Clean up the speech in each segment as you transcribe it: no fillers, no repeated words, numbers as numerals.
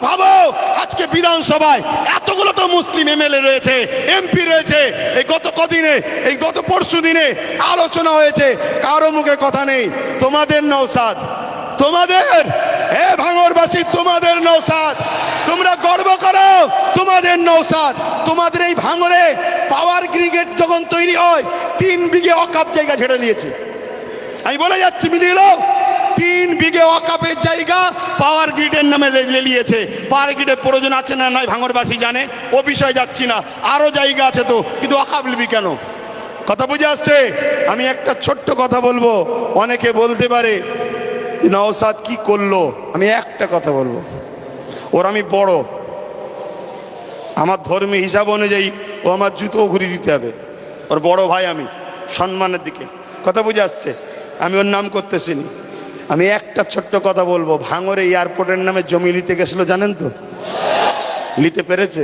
ভাবো আজকে বিধানসভায় এতগুলো তো মুসলিম এমএলএ রয়েছে, এমপি রয়েছে, এই গত কদিনে, এই গত পরশু দিনে আলোচনা হয়েছে, কারো মুখে কথা নেই। তোমাদের নওশাদ, তোমাদের ভাঙড়বাসী, তোমাদের নওশাদ, তোমরা গর্ব করো, তোমাদের নওশাদ। তোমাদের এই ভাঙড়ে পাওয়ার গ্রিগেড যখন তৈরি হয় 3 বিঘে অকাপ জায়গা ছেড়ে নিয়েছে। আমি বলে যাচ্ছি মিলিয়ে লোক, 3 বিঘে অকাপের জায়গা পাওয়ার গ্রিডের নামে নিয়েছে। পাওয়ার গ্রিডের প্রয়োজন আছে না নাই ভাঙড়বাসী জানে, ও বিষয়ে যাচ্ছি না। আরো জায়গা আছে তো, কিন্তু অকাপ নিবি কেন? কথা বুঝে আসছে? আমি একটা ছোট্ট কথা বলবো, অনেকে বলতে পারে নওশাদ কি করলো। আমি একটা কথা বলবো, ওর আমি বড়, আমার ধর্মীয় হিসাব অনুযায়ী ও আমার জুতো ঘুরিয়ে দিতে হবে। ওর বড় ভাই আমি, সম্মানের দিকে। কথা বুঝে আসছে? আমি ওর নাম করতেছিনি। আমি একটা ছোট্ট কথা বলবো, ভাঙড়ে এয়ারপোর্টের নামে জমি নিতে গেছিল, জানেন তো? নিতে পেরেছে?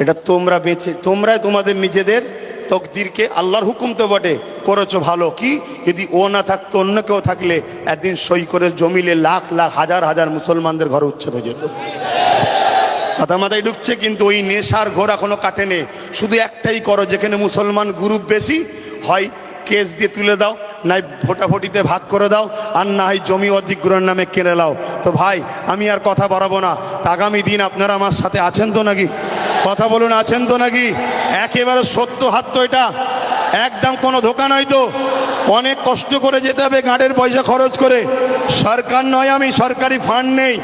এটা তোমরা বেঁচে, তোমরাই তোমাদের নিজেদের তকদিরকে, আল্লাহর হুকুম তো বটে, করেছো ভালো। কি যদি ও না থাকতো, অন্য কেউ থাকলে একদিন সই করে জমিলে লাখ লাখ হাজার হাজার মুসলমানদের ঘর উচ্ছেদ হয়ে যেত। কথা মাথায় ঢুকছে? কিন্তু ওই নেশার ঘোর এখনো কাটেনি। শুধু একটাই করো, যেখানে মুসলমান গ্রুপ বেশি হয় কেস দিয়ে তুলে দাও, নাই ভোটাভুটিতে ভাগ করে দাও, আর না হয় জমি অধিগ্রহণের নামে কেড়ে নাও। তো ভাই আমি আর কথা বাড়াবো না। আগামী দিন আপনারা আমার সাথে আছেন তো নাকি? কথা বলুন, আছেন তো নাকি? একেবারে সত্য হাত তো, এটা একদম কোনো ধোকা নয় তো। অনেক কষ্ট করে যেতে হবে, গাড়ির পয়সা খরচ করে। সরকার নয়, আমি সরকারি ফান্ড নেই,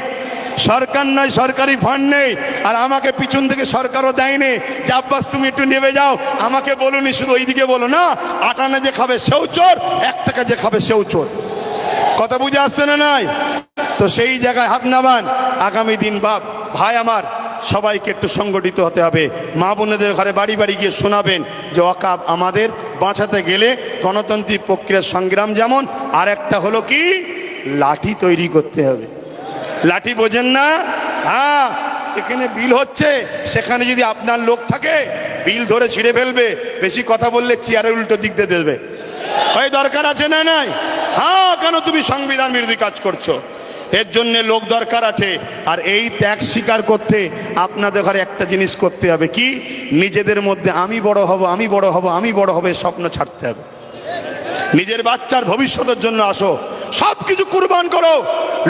সরকার নয়, সরকারি ফান্ড নেই। আর আমাকে পিছন থেকে সরকারও দেয়নি যে আব্বাস তুমি একটু নেমে যাও। আমাকে বলুনি, শুধু ওইদিকে বলো না, 8 আনা যে খাবে সেও চোর, 1 টাকা যে খাবে সেও চোর। কথা বুঝে আসছে না নাই? তো সেই জায়গায় হাত নামান। আগামী দিন ভাই আমার, সবাইকে একটু সংগঠিত হতে হবে। মা বোনেদের ঘরে বাড়ি বাড়ি গিয়ে শোনাবেন যে ওয়াকাব আমাদের বাঁচাতে গেলে গণতান্ত্রিক প্রক্রিয়ার সংগ্রাম যেমন, আর একটা হলো কি, লাঠি তৈরি করতে হবে। লাঠি বোঝেন না? হ্যাঁ, এখানে বিল হচ্ছে, সেখানে যদি আপনার লোক থাকে বিল ধরে ছিঁড়ে ফেলবে। বেশি কথা বললে চেয়ারের উল্টো দিক দিয়ে দেবে। ওই দরকার আছে না নাই? হ্যাঁ, কেন তুমি সংবিধান বিরোধী কাজ করছো? এর জন্য লোক দরকার আছে। আর এই ত্যাগ স্বীকার করতে আপনাদের ঘরে একটা জিনিস করতে হবে, কি, নিজেদের মধ্যে আমি বড় হব, আমি বড় হব, আমি বড় হবে স্বপ্ন ছাড়তে হবে। নিজের বাচ্চার ভবিষ্যতের জন্য আসো, সবকিছু কুরবান করো,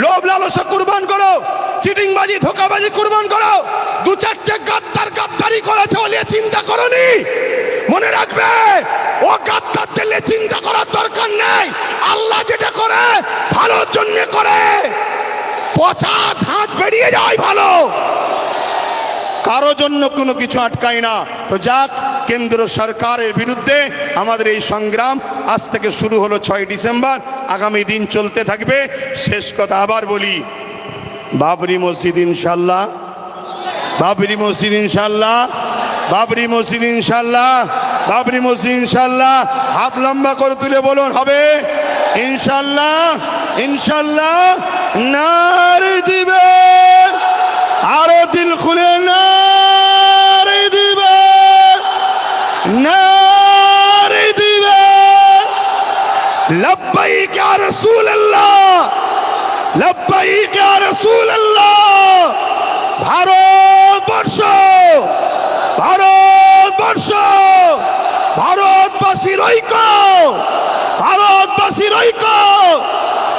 লোভ লালসা কুরবান করো, চিটিংবাজি ধোকাবাজি কুরবান করো। 2-4টে গাদ্দারি করেছে বলে চিন্তা করনি। মনে রাখবে, ও গাদ্দারদের চিন্তা করার দরকার নেই। আল্লাহ যেটা করে ভালোর জন্য করে, পচা ঝাঁট বেরিয়ে যায় ভালো, কারো জন্য কোনো কিছু আটকায় না। তো যাক, কেন্দ্র সরকারের বিরুদ্ধে আমাদের এই সংগ্রাম আজ থেকে শুরু হলো 6 ডিসেম্বর, আগামী দিন চলতে থাকবে। শেষ কথা আবার বলি, বাবরি মসজিদ ইনশাল্লাহ, বাবরি মসজিদ ইনশাল্লাহ, বাবরি মসজিদ ইনশাল্লাহ, বাবরি মসজিদ ইনশাল্লাহ। হাত লম্বা করে তুলে বলুন, হবে ইনশাল্লাহ, ইনশাল্লাহ। নারে দিবে, আরো দিল খুলে নারে দিবে, নারে দিবে। লব্বাইক ইয়া রাসূলুল্লাহ, লব্বাইক ইয়া রাসূলুল্লাহ। ভারতবর্ষ, ভারতবর্ষ, ভারতবাসীর ঐক্য, ভারতবাসীর ঐক্য,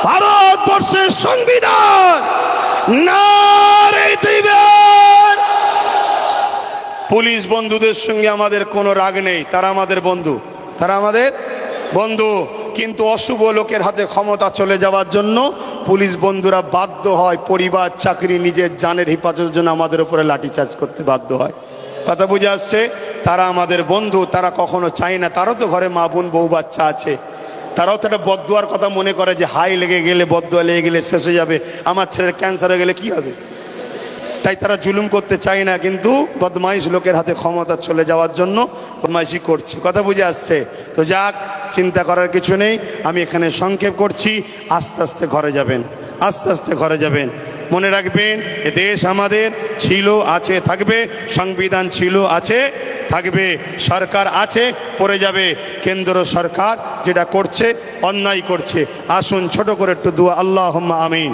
ভারতবর্ষের সংবিধান নারে দিবেন। পুলিশ বন্ধুদের সঙ্গে আমাদের কোনো রাগ নেই, তারা আমাদের বন্ধু, তারা আমাদের বন্ধু। কিন্তু অশুভ লোকের হাতে ক্ষমতা চলে যাওয়ার জন্য পুলিশ বন্ধুরা বাধ্য হয় পরিবার, চাকরি, নিজের জানের হেফাজতের জন্য আমাদের উপরে লাঠিচার্জ করতে বাধ্য হয়। কথা বুঝে আসছে? তারা আমাদের বন্ধু, তারা কখনো চায় না, তারও তো ঘরে মা বোন বউ বাচ্চা আছে, তারাও তো একটা বদদুয়ার কথা মনে করে যে হাই লেগে গেলে, বদদুয়া লেগে গেলে শেষ হয়ে যাবে, আমার ছেলের ক্যান্সার হয়ে গেলে কি হবে। তাই তারা জুলুম করতে চায় না, কিন্তু বদমাইশ লোকের হাতে ক্ষমতা চলে যাওয়ার জন্য বদমাইশি করছে। কথা বুঝে আসছে? তো যাক, চিন্তা করার কিছু নেই। আমি এখানে সংক্ষেপ করছি, আস্তে আস্তে ঘরে যাবেন, আস্তে আস্তে ঘরে যাবেন। মনে রাখবেন, এ দেশ আমাদের ছিল, আছে, থাকবে। সংবিধান ছিল, আছে, থাকবে। সরকার আছে, পড়ে যাবে। কেন্দ্র সরকার যেটা করছে অন্যায় করছে। আসুন ছোট করে একটু দোয়া, আল্লাহুম্মা আমিন,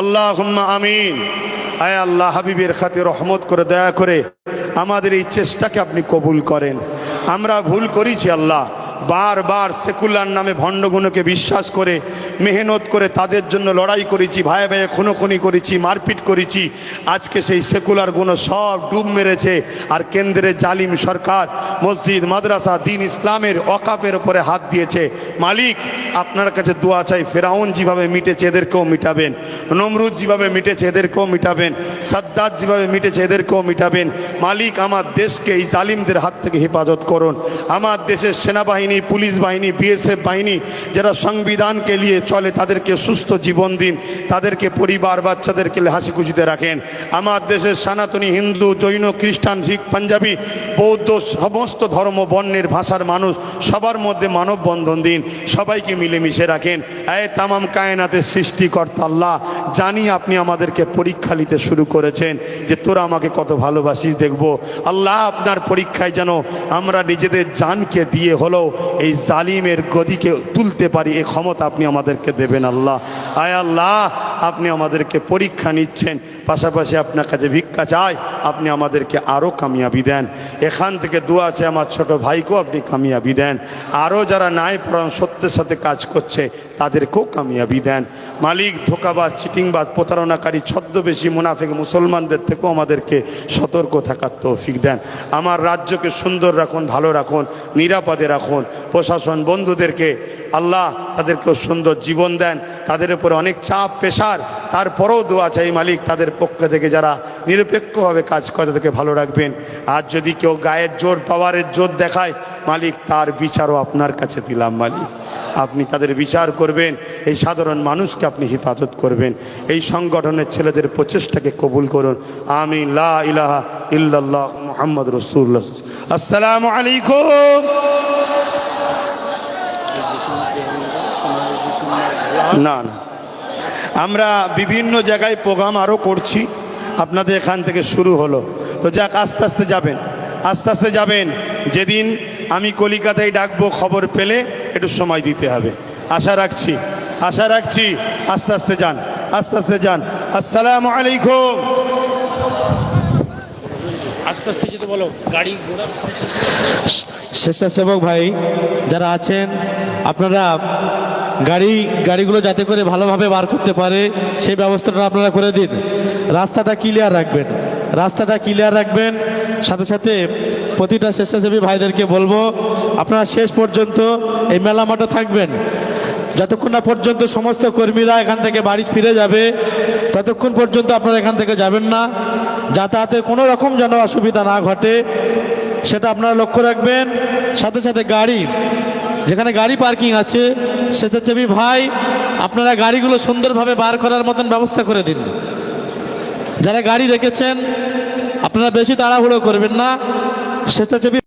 আল্লাহুম্মা আমিন, আয় আল্লাহ, হাবিবের খাতির রহমত করে দয়া করে আমাদের এই চেষ্টাকে আপনি কবুল করেন। আমরা ভুল করেছি আল্লাহ, বারবার সেকুলার নামে ভণ্ডগুলোকে বিশ্বাস করে মেহনত করে তাদের জন্য লড়াই করেছি, ভাই ভাইয়ে খুনোখুনি করেছি, মারপিট করেছি। আজকে সেই সেকুলার গুলো সব ডুব মেরেছে। আর কেন্দ্রের জালিম সরকার মসজিদ, মাদ্রাসা, দিন ইসলামের ওয়াকাফের উপরে হাত দিয়েছে। মালিক, আপনার কাছে দোয়া চাই, ফেরাউন যেভাবে মিটেছে এদেরকেও মিটাবেন, নমরুদ যেভাবে মিটেছে এদেরকেও মিটাবেন, সাদ্দাত যেভাবে মিটেছে এদেরকেও মিটাবেন। মালিক, আমার দেশকে এই জালিমদের হাত থেকে হেফাজত করুন। আমার দেশের সেনাবাহিনী, পুলিশ বাহিনী, বিএসএফ বাহিনী যারা সংবিধানকে নিয়ে চলে তাদেরকে সুস্থ জীবন দিন, তাদেরকে পরিবার বাচ্চাদেরকে হাসি খুশিতে রাখেন। আমার দেশের সনাতনী, হিন্দু, জৈন, খ্রিস্টান, শিখ, পাঞ্জাবি, বৌদ্ধ, সমস্ত ধর্ম বর্ণের ভাষার মানুষ সবার মধ্যে মানববন্ধন দিন, সবাইকে মিলেমিশে রাখেন। এ তামাম কায়নাতের সৃষ্টিকর্তা আল্লাহ, জানি আপনি আমাদেরকে পরীক্ষা নিতে শুরু করেছেন যে তোরা আমাকে কত ভালোবাসিস দেখব। আল্লাহ, আপনার পরীক্ষায় যেন আমরা নিজেদের জানকে দিয়ে হলেও এই জালিমের গদিকে তুলতে পারি, এই ক্ষমতা আপনি আমাদেরকে দেবেন আল্লাহ। আয় আল্লাহ, আপনি আমাদেরকে পরীক্ষা নিচ্ছেন, পাশাপাশি আপনার কাছে ভিক্ষা চাই, আপনি আমাদেরকে আরও কামিয়াবি দেন। এখান থেকে দোয়া আছে আমার ছোট ভাইকেও আপনি কামিয়াবি দেন। আরও যারা নাই পরায়ণ সত্যের সাথে কাজ করছে তাদেরকেও কামিয়াবি দেন। মালিক, ধোকাবাজ, চিটিংবাজ, প্রতারণাকারী, ছদ্মবেশী, মুনাফিক মুসলমানদের থেকেও আমাদেরকে সতর্ক থাকার তৌফিক দেন। আমার রাজ্যকে সুন্দর রাখুন, ভালো রাখুন, নিরাপদে রাখুন। প্রশাসন বন্ধুদেরকে আল্লাহ তাদেরকেও সুন্দর জীবন দেন। তাদের উপরে অনেক চাপ পেশার, তারপরেও দোয়া চাই মালিক, তাদের পক্ষ থেকে যারা নিরপেক্ষভাবে কাজ করে তাদেরকে ভালো রাখবেন। আর যদি কেউ গায়ের জোর, পাওয়ারের জোর দেখায় মালিক, তার বিচারও আপনার কাছে দিলাম মালিক, আপনি তাদের বিচার করবেন। এই সাধারণ মানুষকে আপনি হেফাজত করবেন। এই সংগঠনের ছেলেদের প্রচেষ্টাকে কবুল করুন। আমিন। লা ইলাহা ইল্লাল্লাহ মুহাম্মদ রাসূলুল্লাহ। আসসালামু আলাইকুম। না না, আমরা বিভিন্ন জায়গায় প্রোগ্রাম আরও করছি, আপনাদের এখান থেকে শুরু হলো তো যাক, আস্তে আস্তে যাবেন, আস্তে আস্তে যাবেন। যেদিন আমি কলিকাতায় ডাকবো খবর পেলে একটু সময় দিতে হবে, আশা রাখছি, আশা রাখছি। আস্তে আস্তে যান, আস্তে আস্তে যান। আসসালামু আলাইকুম। আস্তে আস্তে যেতে বলো, গাড়ি ঘোড়া। স্বেচ্ছাসেবক ভাই যারা আছেন, আপনারা গাড়িগুলো যাতে করে ভালোভাবে বার করতে পারে সেই ব্যবস্থাটা আপনারা করে দিন। রাস্তাটা ক্লিয়ার রাখবেন, রাস্তাটা ক্লিয়ার রাখবেন। সাথে সাথে প্রতিটা স্বেচ্ছাসেবী ভাইদেরকে বলবো, আপনারা শেষ পর্যন্ত এই মেলা মাঠে থাকবেন। যতক্ষণ না পর্যন্ত সমস্ত কর্মীরা এখান থেকে বাড়ি ফিরে যাবে ততক্ষণ পর্যন্ত আপনারা এখান থেকে যাবেন না। যাতায়াতে কোনো রকম যেন অসুবিধা না ঘটে সেটা আপনারা লক্ষ্য রাখবেন। সাথে সাথে গাড়ি, যেখানে গাড়ি পার্কিং আছে, স্বেচ্ছাসেবী ভাই আপনারা গাড়িগুলো সুন্দরভাবে বার করার মতন ব্যবস্থা করে দিন। যারা গাড়ি রেখেছেন আপনারা বেশি তাড়াহুড়ো করবেন না। স্বেচ্ছাসেবী